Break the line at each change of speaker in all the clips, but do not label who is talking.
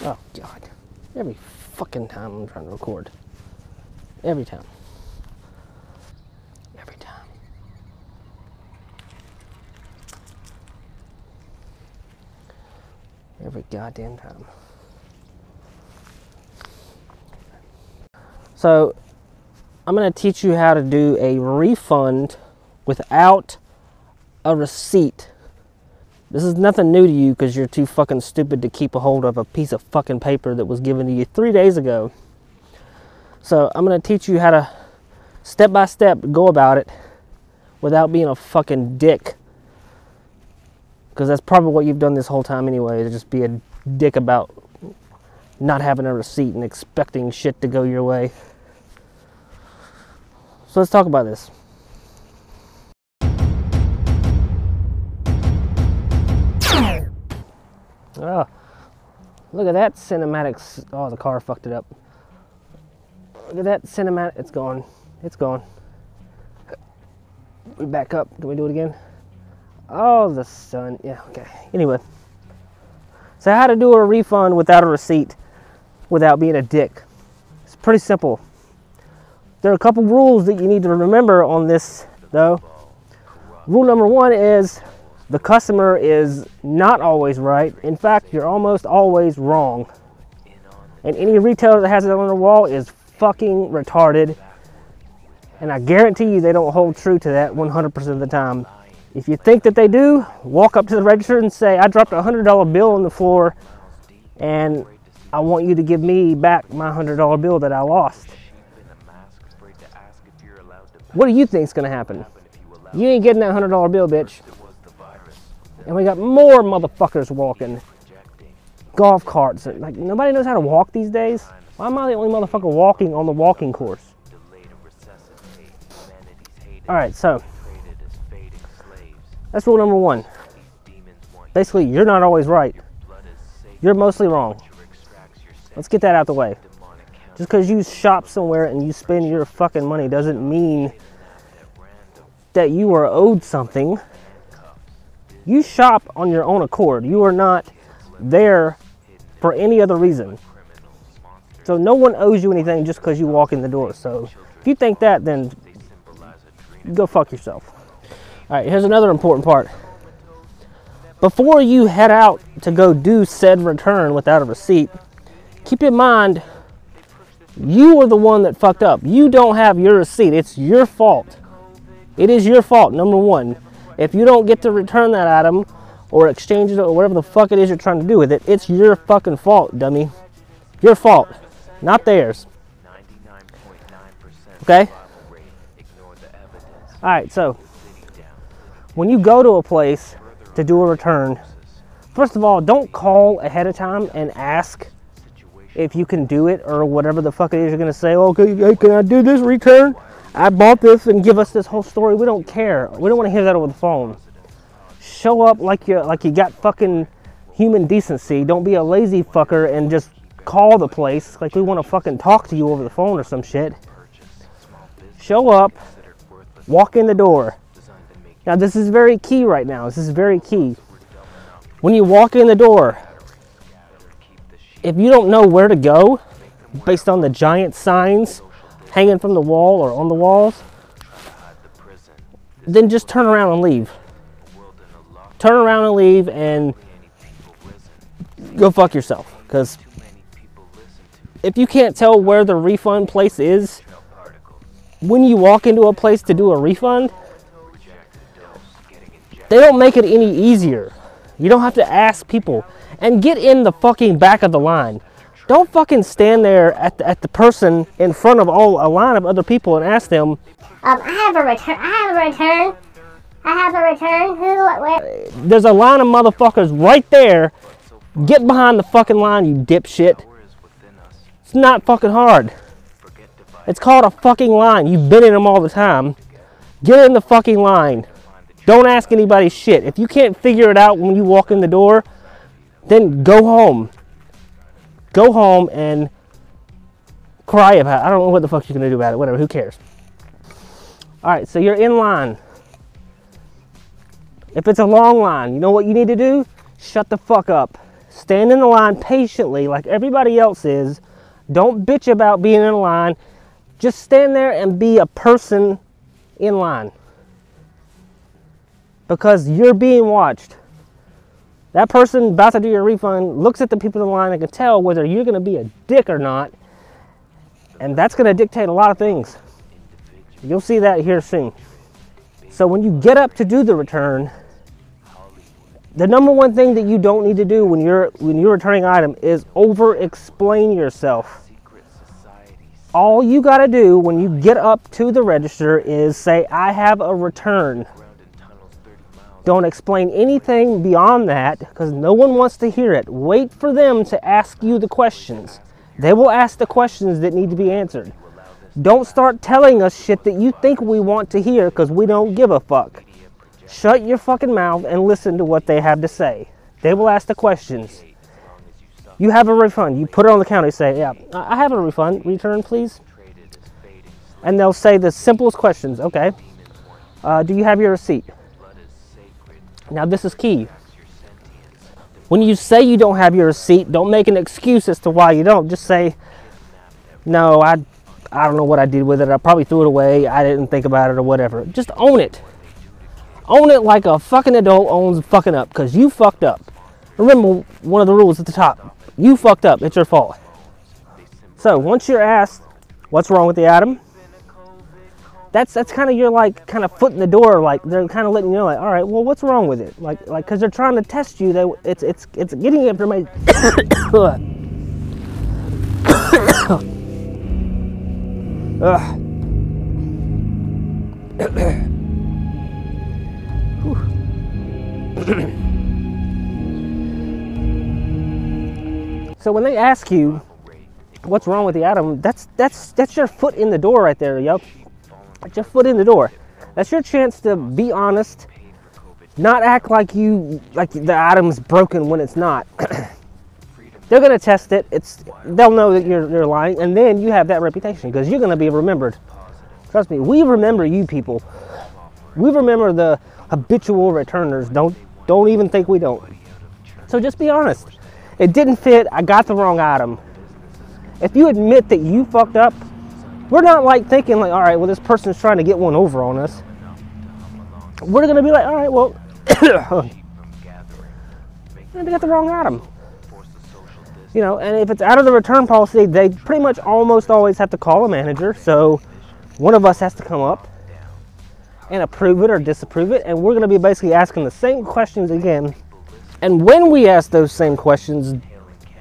Oh, God. Every fucking time I'm trying to record. Every time. Every time. Every goddamn time. So, I'm going to teach you how to do a refund without a receipt. This is nothing new to you because you're too fucking stupid to keep a hold of a piece of fucking paper that was given to you 3 days ago. So I'm going to teach you how to step by step go about it without being a fucking dick. Because that's probably what you've done this whole time anyway, to just be a dick about not having a receipt and expecting shit to go your way. So let's talk about this. Oh, look at that cinematic. Oh, the car fucked it up. Look at that cinematic. It's gone. It's gone. We back up. Can we do it again? Oh, the sun. Yeah, okay. Anyway. So how to do a refund without a receipt, without being a dick. It's pretty simple. There are a couple rules that you need to remember on this, though. Rule number 1 is the customer is not always right. In fact, you're almost always wrong. And any retailer that has it on their wall is fucking retarded. And I guarantee you they don't hold true to that 100% of the time. If you think that they do, walk up to the register and say, I dropped a $100 bill on the floor and I want you to give me back my $100 bill that I lost. What do you think is going to happen? You ain't getting that $100 bill, bitch. And we got more motherfuckers walking. Golf carts. Like, nobody knows how to walk these days. Why am I the only motherfucker walking on the walking course? Alright, so that's rule number 1. Basically, you're not always right. You're mostly wrong. Let's get that out the way. Just because you shop somewhere and you spend your fucking money doesn't mean that you are owed something. You shop on your own accord. You are not there for any other reason. So no one owes you anything just because you walk in the door. So if you think that, then go fuck yourself. All right, here's another important part. Before you head out to go do said return without a receipt, keep in mind, you were the one that fucked up. You don't have your receipt. It's your fault. It is your fault, number 1. If you don't get to return that item or exchange it or whatever the fuck it is you're trying to do with it, it's your fucking fault, dummy. Your fault, not theirs. Okay? Alright, so when you go to a place to do a return, first of all, don't call ahead of time and ask if you can do it or whatever the fuck it is you're going to say. Okay, hey, can I do this return? I bought this, and give us this whole story. We don't care. We don't want to hear that over the phone. Show up like you got fucking human decency. Don't be a lazy fucker and just call the place like we want to fucking talk to you over the phone or some shit. Show up, walk in the door. Now this is very key right now. This is very key. When you walk in the door, if you don't know where to go based on the giant signs hanging from the wall or on the walls, then just turn around and leave. Turn around and leave and go fuck yourself. Because if you can't tell where the refund place is, when you walk into a place to do a refund, they don't make it any easier. You don't have to ask people. And get in the fucking back of the line. Don't fucking stand there at the person in front of a line of other people and ask them,
I have a return. Where?
There's a line of motherfuckers right there. Get behind the fucking line, you dipshit. It's not fucking hard. It's called a fucking line. You've been in them all the time. Get in the fucking line. Don't ask anybody shit. If you can't figure it out when you walk in the door, then go home. Go home and cry about it. I don't know what the fuck you're going to do about it. Whatever, who cares? Alright, so you're in line. If it's a long line, you know what you need to do? Shut the fuck up. Stand in the line patiently like everybody else is. Don't bitch about being in a line. Just stand there and be a person in line. Because you're being watched. That person about to do your refund looks at the people in the line and can tell whether you're going to be a dick or not. And that's going to dictate a lot of things. You'll see that here soon. So when you get up to do the return, the number one thing that you don't need to do when you're returning an item is over-explain yourself. All you got to do when you get up to the register is say, I have a return. Don't explain anything beyond that because no one wants to hear it. Wait for them to ask you the questions. They will ask the questions that need to be answered. Don't start telling us shit that you think we want to hear because we don't give a fuck. Shut your fucking mouth and listen to what they have to say. They will ask the questions. You have a refund. You put it on the counter. You say, yeah, I have a refund. Return, please. And they'll say the simplest questions. Okay. Do you have your receipt? Now this is key. When you say you don't have your receipt, don't make an excuse as to why you don't. Just say, no, I don't know what I did with it. I probably threw it away. I didn't think about it or whatever. Just own it. Own it like a fucking adult owns fucking up because you fucked up. Remember one of the rules at the top. You fucked up. It's your fault. So once you're asked what's wrong with the item, that's kind of your kind of foot in the door. Like they're kind of letting you know, like, all right, well, what's wrong with it? Like because they're trying to test you. It's getting information. So when they ask you what's wrong with the item, that's your foot in the door right there, yo. That's your foot in the door. That's your chance to be honest, not act like the item's broken when it's not. They're gonna test it. They'll know that you're lying, and then you have that reputation because you're gonna be remembered. Trust me, we remember you people. We remember the habitual returners. Don't even think we don't. So just be honest. It didn't fit. I got the wrong item. If you admit that you fucked up, we're not like thinking like, all right, well, this person's trying to get one over on us. We're gonna be like, all right, well, they got the wrong item. You know, and if it's out of the return policy, they pretty much almost always have to call a manager. So one of us has to come up and approve it or disapprove it. And we're gonna be basically asking the same questions again. And when we ask those same questions,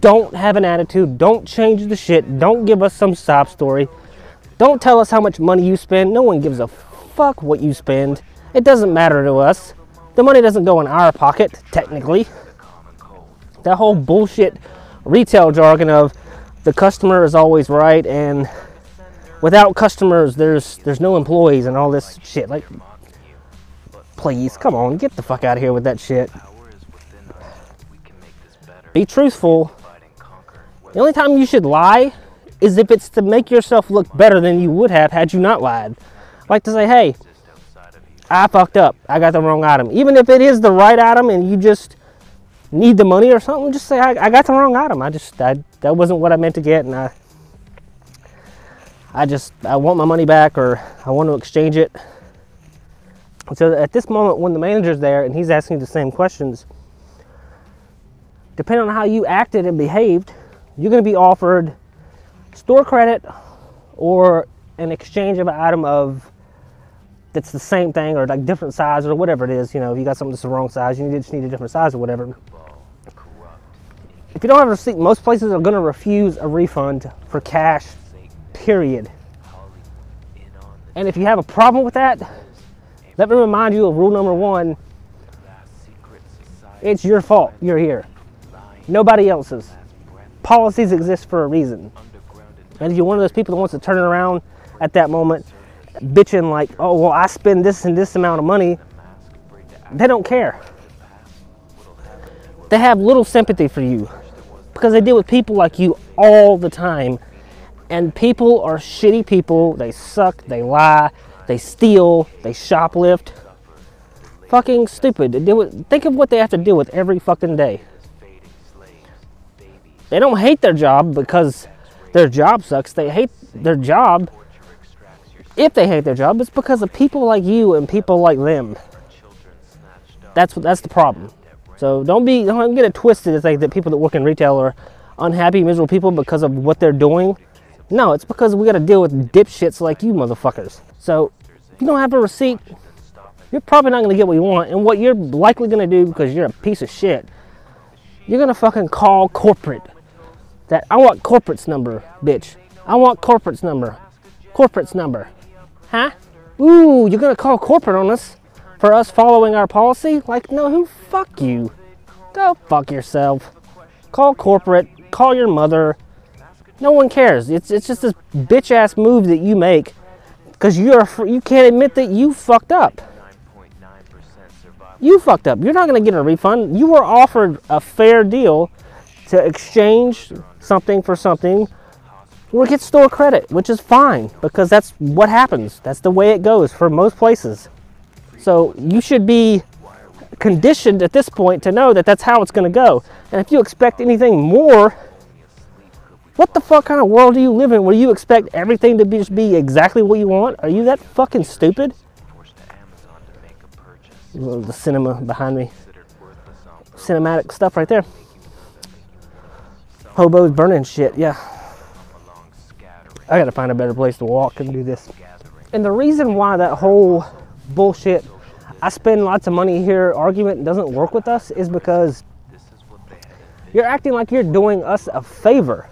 don't have an attitude. Don't change the shit. Don't give us some sob story. Don't tell us how much money you spend. No one gives a fuck what you spend. It doesn't matter to us. The money doesn't go in our pocket, technically. That whole bullshit retail jargon of the customer is always right and without customers there's no employees and all this shit. Like, please, come on, get the fuck out of here with that shit. Be truthful. The only time you should lie is if it's to make yourself look better than you would have had you not lied. Like to say, hey, I fucked up. I got the wrong item. Even if it is the right item and you just need the money or something, just say, I got the wrong item. That wasn't what I meant to get, and I want my money back, or I want to exchange it. So at this moment, when the manager's there and he's asking the same questions, depending on how you acted and behaved, you're going to be offered store credit or an exchange of an item that's the same thing or like different size or whatever it is. You know, if you got something that's the wrong size, you just need a different size or whatever. If you don't have a receipt, most places are going to refuse a refund for cash, period. And if you have a problem with that, let me remind you of rule number 1. It's your fault. You're here. Nobody else's. Policies exist for a reason. And if you're one of those people that wants to turn it around at that moment, bitching like, oh, well, I spend this and this amount of money, they don't care. They have little sympathy for you because they deal with people like you all the time. And people are shitty people. They suck, they lie, they steal, they shoplift. Fucking stupid. Think of what they have to deal with every fucking day. They don't hate their job because their job sucks. They hate their job. If they hate their job, it's because of people like you and people like them. That's the problem. So don't get it twisted to think that people that work in retail are unhappy, miserable people because of what they're doing. No, it's because we got to deal with dipshits like you motherfuckers. So if you don't have a receipt, you're probably not going to get what you want. And what you're likely going to do, because you're a piece of shit, you're going to fucking call corporate. That I want corporate's number, bitch. I want corporate's number. Corporate's number. Huh? Ooh, you're going to call corporate on us for us following our policy? Like, no, who? Fuck you. Go fuck yourself. Call corporate. Call your mother. No one cares. It's just this bitch ass move that you make because you can't admit that you fucked up. You fucked up. You're not going to get a refund. You were offered a fair deal to exchange something for something or get store credit, which is fine because that's what happens. That's the way it goes for most places. So you should be conditioned at this point to know that that's how it's going to go. And if you expect anything more, what the fuck kind of world do you live in where you expect everything to just be exactly what you want? Are you that fucking stupid? The cinema behind me. Cinematic stuff right there. Hobos burning shit, yeah. I gotta find a better place to walk and do this. And the reason why that whole bullshit, I spend lots of money here argument doesn't work with us is because you're acting like you're doing us a favor.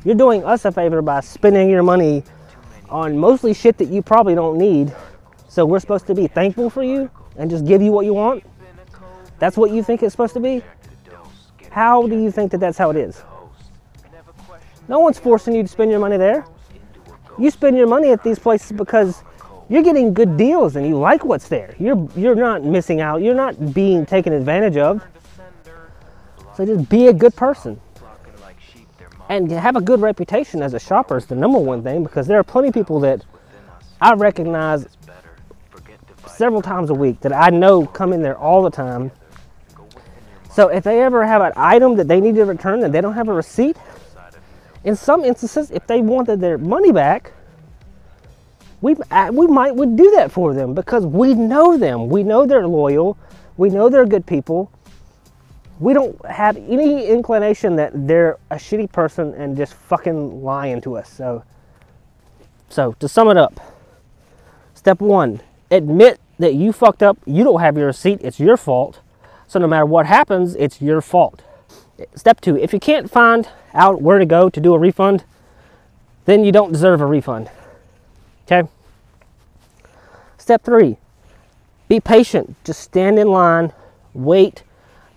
You're doing us a favor by spending your money on mostly shit that you probably don't need. So we're supposed to be thankful for you and just give you what you want? That's what you think it's supposed to be? How do you think that that's how it is? No one's forcing you to spend your money there. You spend your money at these places because you're getting good deals and you like what's there. You're not missing out. You're not being taken advantage of. So just be a good person. And have a good reputation as a shopper is the number one thing, because there are plenty of people that I recognize several times a week that I know come in there all the time. So if they ever have an item that they need to return and they don't have a receipt, in some instances, if they wanted their money back, we would do that for them because we know them. We know they're loyal. We know they're good people. We don't have any inclination that they're a shitty person and just fucking lying to us. So to sum it up, step one, admit that you fucked up. You don't have your receipt. It's your fault. So no matter what happens, it's your fault. Step two, if you can't find out where to go to do a refund, then you don't deserve a refund. Okay? Step three, be patient. Just stand in line, wait.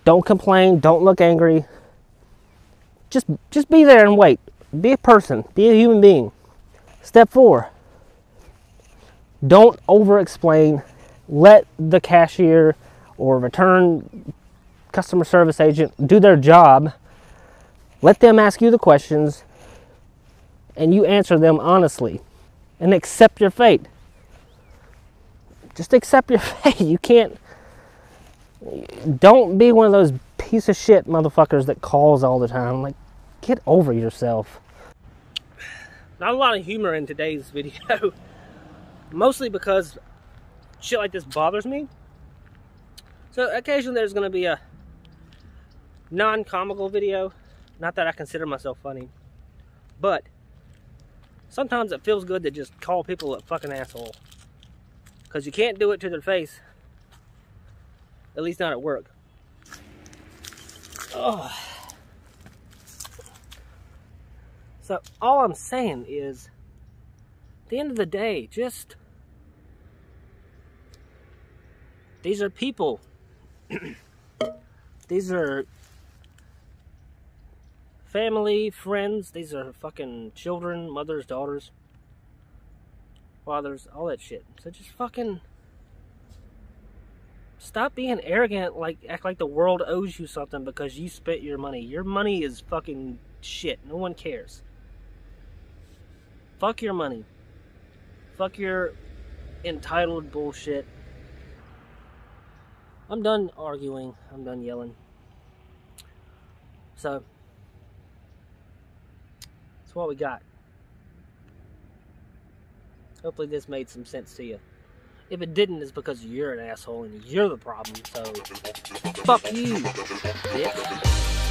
Don't complain. Don't look angry. Just be there and wait. Be a person. Be a human being. Step four, don't over-explain. Let the cashier or return customer service agent do their job. Let them ask you the questions and you answer them honestly and accept your fate. Just accept your fate. You can't. Don't be one of those piece of shit motherfuckers that calls all the time. Like, get over yourself. Not a lot of humor in today's video. Mostly because shit like this bothers me. So occasionally there's going to be a non-comical video. Not that I consider myself funny. But sometimes it feels good to just call people a fucking asshole. Because you can't do it to their face. At least not at work. Oh. So all I'm saying is, at the end of the day, just, these are people. These are family, friends. These are fucking children, mothers, daughters, fathers, all that shit. So just fucking stop being arrogant, like act like the world owes you something because you spent your money. Your money is fucking shit. No one cares. Fuck your money. Fuck your entitled bullshit. I'm done arguing. I'm done yelling. So, That's what we got. Hopefully this made some sense to you. If it didn't, it's because you're an asshole and you're the problem, so fuck you, bitch.